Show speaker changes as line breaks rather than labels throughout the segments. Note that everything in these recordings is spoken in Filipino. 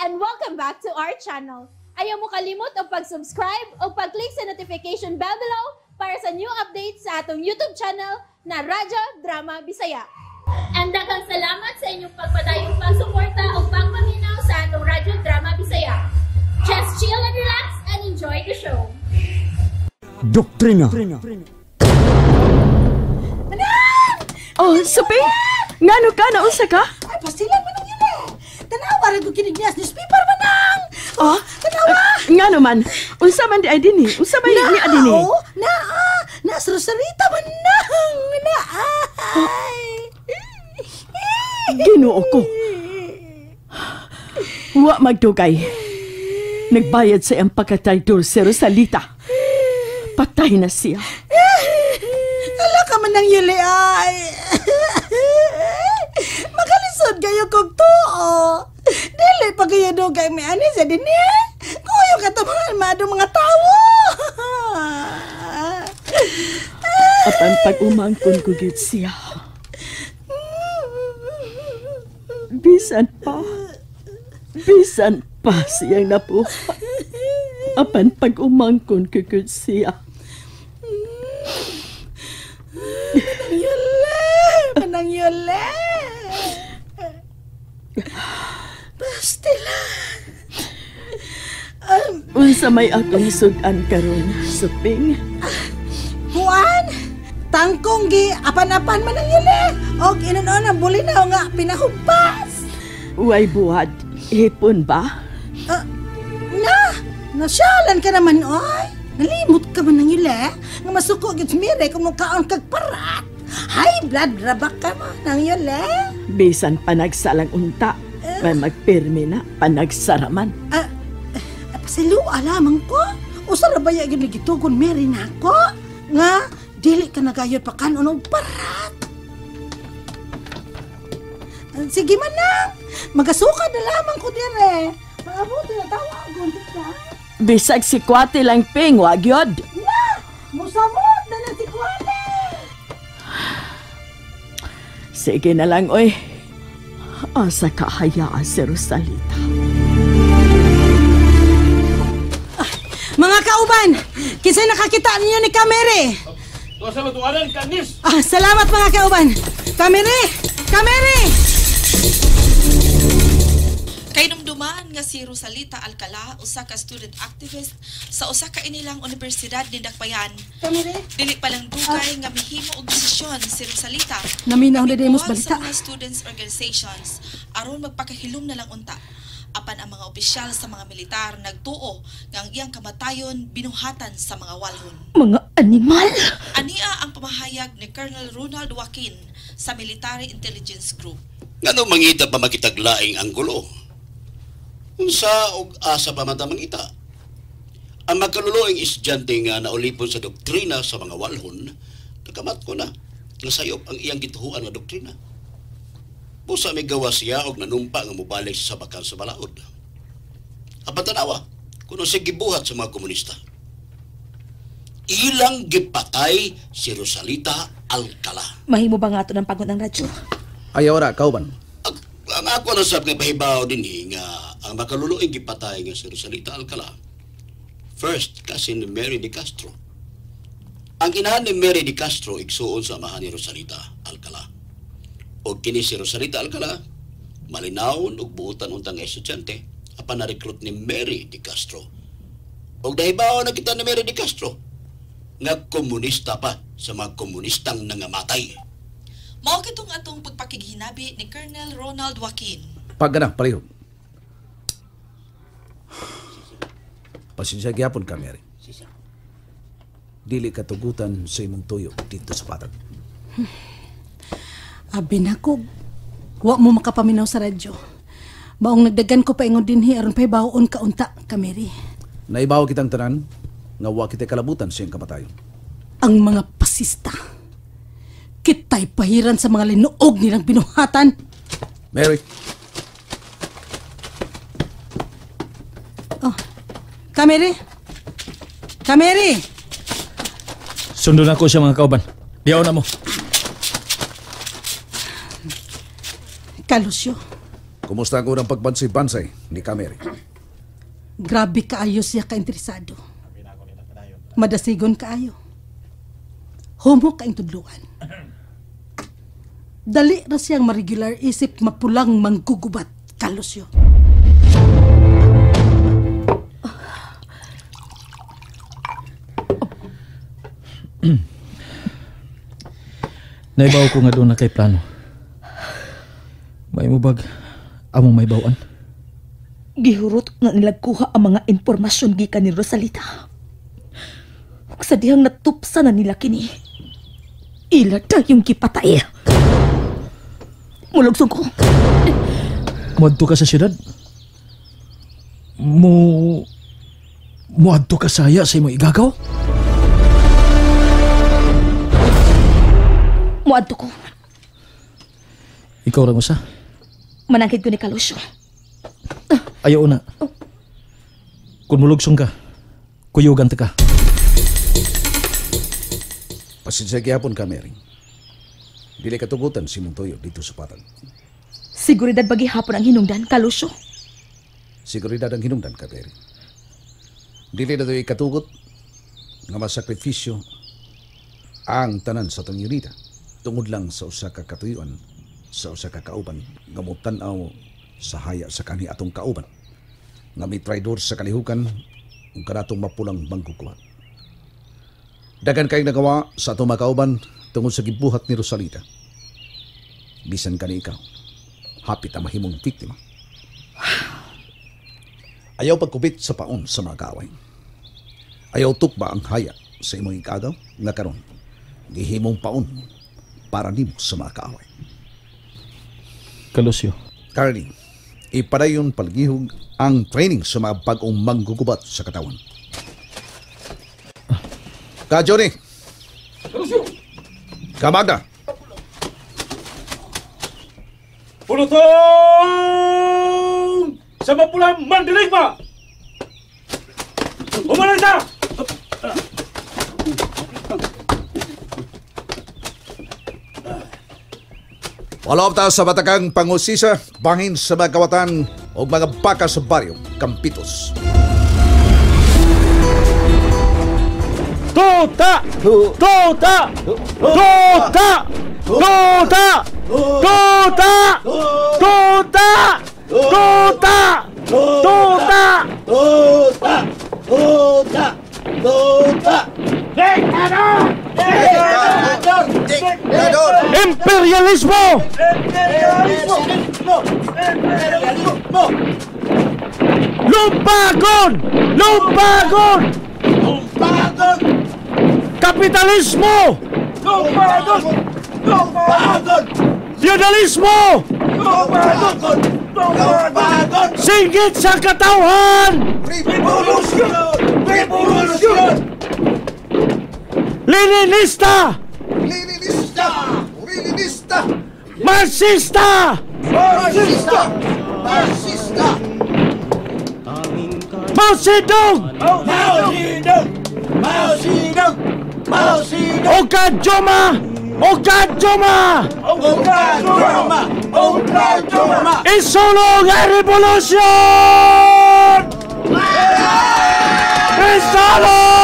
and welcome back to our channel. Ayaw mo kalimot o pag-subscribe o pag-click sa notification bell below para sa new updates sa atong YouTube channel na Radyo Drama Bisaya. And daghang salamat sa inyong pagpadayong pagsuporta o pagpaminaw sa atong Radyo Drama Bisaya. Just chill and relax and enjoy the show.
Doktrina.
Manang!
Oh, Suping? Ngano ka? Naunsa ka?
Ay, pastilan manang yun eh. Tanawa rin ko kinignias newspaper, manang.
Oh,
tanawa.
Ngano man? Unsa man di ay dinhi? Unsa man ni adini?
Nas Rosarita, manang. Naay.
Ginoo ko. Wa magdugay. Nagbayad sa iyang pagkataydor si Rosalita. Patay na siya.
Ala ka manang yuli ay. Makalisod kayo kong tuo. Dili pa kayo dugay may ani sa dini. Kuyo katamangan maado mga tawo.
Apan pag-umangkon ko gid siya. Bisan pa siyang nabuhat. Apan pag-umangkon ko gid siya.
Manang yuli. Pastilan.
Unsa may akong sudan karon, Suping?
Juan, tangkong gi apan-apan manang yuli. Og inon-on ang bulinaw nga pinahumpas.
Way buhat. Hipon ba?
Nasyalan ka naman, oy. Nalimot ka man ng yuli. Nga masuko git mire kung mukhaon kag parat. High blood rabak ka man ng yuli.
Bisan panagsalang unta. May magpirmi na panagsaraman.
Pasilua lamang ko. Usa ra baya gid gitugon mire na ako. Nga dili ka nagayod pa kanon og parat. Sige man lang. Magasuka na lamang ko dire. Maabuti na tawagon kita.
Bisag si Kwate lang ping, wag yod.
Na! Musamot na si Kwate!
Sige na lang, oy. Asa ka hayaan si Rosalita.
Mga kauban! Kinsay nakakita ninyo ni Kamere?
Tuwa sa matuwanan, Kanis!
Salamat mga kauban! Kamere! Kamere!
Kay numdumaan nga si Rosalita Alcala, usa ka student activist sa usa ka inilang universidad ni Dakbayan.
Kamere?
Dili pa lang dugay nga mihimo og desisyon si Rosalita.
Naminaw na demos balita.
Sa mga students organizations aron magpakahilom na lang unta. Apan ang mga opisyal sa mga militar nagtuo nga ang iyang kamatayon binuhatan sa mga walhon.
Mga animal!
Ania ang pamahayag ni Colonel Ronald Joaquin sa Military Intelligence Group.
Ngano mangita pa makitaglaing ang gulo? Unsa og asa pa man ta mangita? Ang magkaluluoyng estudyante nga naulipon sa doktrina sa mga walhon, nakamat ko na nga sayop ang iyang gituhuan nga doktrina. Busa may gawa siya og nanumpa nga mobalik sa sabakan sa balaod. Apatanawa, kuno siya gibuhat sa mga komunista. Ilang gipatay si Rosalita Alcala.
Mahimo ba nga ito ng pagod ng radyo?
Ayaw ra, kauban.
Ang ako nasab nga pahibaw din nga ang makaluluoy gipatay nga si Rosalita Alcala. First, kasi ni Mary de Castro. Ang inahan ni Mary de Castro igsuon sa amahan ni Rosalita Alcala. O kini si Rosalita Alcala, malinawon og buutan untang estudyante, apan na-recruit ni Mary de Castro. Og dahibaw na kita ni Mary de Castro, nga komunista pa sa mga komunistang nangamatay.
Mao kitong atong pagpakighinabi ni Colonel Ronald Joaquin.
Pagana, palihog. Pasensya gyapon ka, Mary. Dili katugutan sa imong tuyo dito sa patag.
Abi na ko. Wa mo makapaminaw sa radyo. Baong nagdagan ko pa ingon dinhi aron pay bawon ka unta, Kameri.
Naibaw kitang tanan nga wa kita kalabutan sa iyong kamatayon.
Ang mga pasista. Kita'y pahiran sa mga linuog nilang binuhatan.
Mary.
Kameri? Kameri!
Sundon ako siya mga kauban. Diyaw na mo.
Ka, Lucio.
Kumusta ang unang pagbansay-bansay ni Kameri?
Grabe kaayo siya ka-interesado. Madasigon kaayo. Homo ka tudluan. Dali ra siyang ma-regular isip mapulang manggugubat, Kalusyo.
Naibaw ko nga doon na kay plano. May mubag, among may bawaan.
Gihurot nga nilagkuha ang mga impormasyon gikan ni Rosalita. Ug sa dihang natupsa na nila kini, ila yung kipatay. Mulugsong ko.
Muadto ka sa syudad? Muadto ka saya sa imong igagaw?
Muadto ko.
Ikaw ra mo sa?
Manangkid ko ni Kalusyo.
Ayaw na. Kung mulugsong ka, kuyugan ta ka.
Pasensya gyapon ka, Mary. Dili katugutan si Montoyo dito sa patag.
Siguridad bagi hapon ang hinungdan, Kalusyo.
Siguridad ang hinungdan ka, Mary. Dili na ito'y katugot nga masakripisyo ang tanan sa itong yunita tungod lang sa usa ka katuyuan sa usa ka kauban nga mutanaw sa haya sa kani atong kauban nga may traidor sa kalihukan ug kanatong mapulang manggukuha. Dagan kay nagawa sa atong mga kauban tungod sa gibuhat ni Rosalita. Bisan kani ikaw, hapit ang mahimong biktima. Ayaw pagkubit sa paon sa mga kaaway. Ayaw tukba ang haya sa imong ikagaw nga karon gihimong paon para nimo sa mga kaaway.
Kalusyo.
Carly, ipadayon palgihog ang training sa mga bagong manggugubat sa katawan. Ka, Johnny! Ka, Magda!
Pulutong! Sa mapulang mandirigma! Umalag na!
Walop ta sa batakang pangusisa, bangin sa mga kawatan o mga baka sa baryo, Campitos.
Tuta! Tuta! Tuta! Tuta! Tuta! Tuta! Tuta! Tuta! Tuta! Tuta! Tuta! Diktador! Diktador! Diktador! Imperialismo! Imperialismo! Imperialismo! Lumpagon! Lumpagon! Lumpagon! Kapitalismo! Lumpagon! Lumpagon! Feudalismo! Lumpagon! Lumpagon! Singgit sa katauhan! Revolution! Revolution! Leninista! Leninista! Leninista! Marxista! Marxista! Marxista! Mao Zedong! Mao Zedong! Mao Zedong! Mao Zedong! Okajoma! Okajoma! Okajoma! Okajoma! Isulong ang revolusyon! Isulong!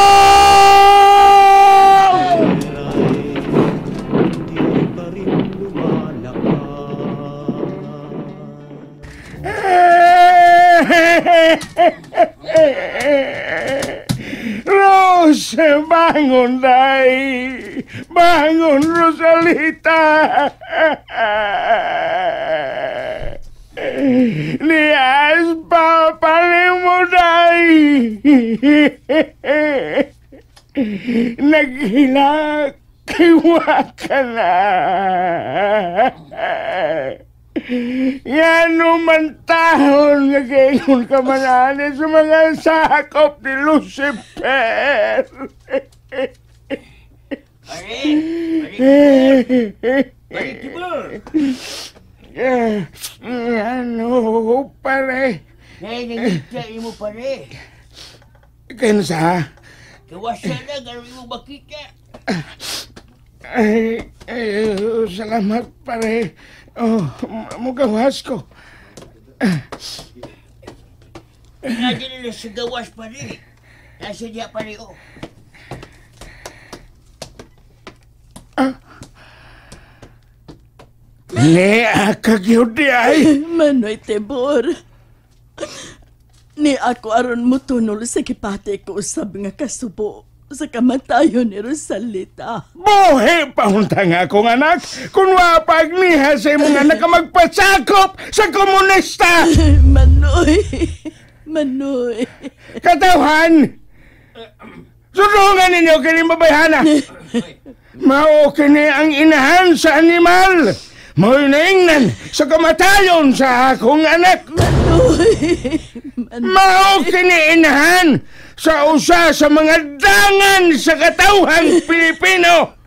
Rose, bangun, Day! Bangun, Rosalita! Lias papaling mo, Day! Naghilak, kiwa ka na! Yan naman tahon nga gayon ka manani sa mga sakop ni Lucifer. Pare! Pare, Tibor! Ano, pare?
Nangyayin mo, pare.
Kaya sa?
Kawasya na, gawin mo bakita.
Salamat, pare. Oh, mugawas ko.
Nga din nila sa gawas pare. Nasa diya pare o.
Ni akagyod di ay.
Manoy Tibor. Ni ako aron mo tunol sa kipati ko usab nga kasubo sa kamatayon ni Rosalita.
Buhi pahuntang akong anak kung wapag niha sa imong anak ka magpasakop sa komunista.
Manoy. Manoy.
Katawhan! Sudungan ninyo kining babayhana. Mao kini ang inahan sa animal. Mo'y naingnan sa kamatayon sa akong anak. Mao kini inahan sa usa sa mga dangan sa katawhang Pilipino.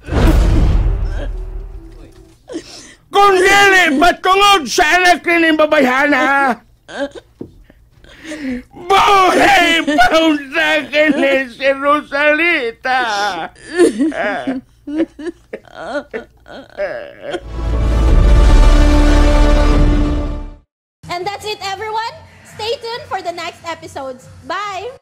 Kung dili patungod sa anak kining babayhana, buhay paunta kini si Rosalita.
And that's it, everyone. Stay tuned for the next episodes. Bye!